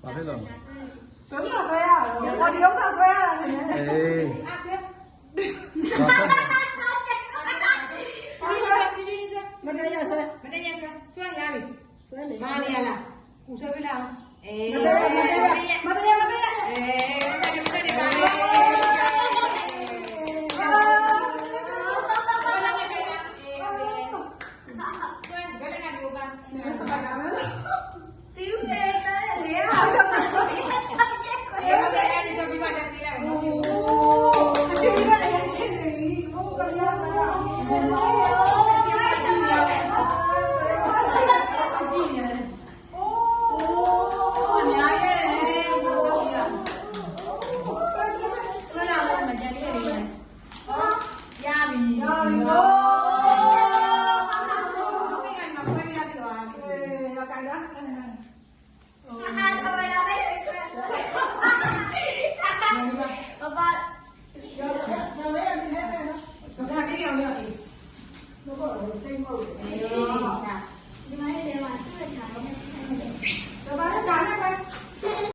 ဘာဖြစ်လို့ ဘယ်မှာဆွဲရလဲ။ဘာဒီဥစ္စာဆွဲရတာလဲ။ အေး အားဆွဲ ဘာဆက်လဲ မတရားဆွဲ မတည့်ရဆွဲရပြီ ဆွဲလေ။ မာနေရလားကူဆွဲပြလားအေး မတရား အေးဆက်နေဆက်နေပါလေNó gọi là cây màu.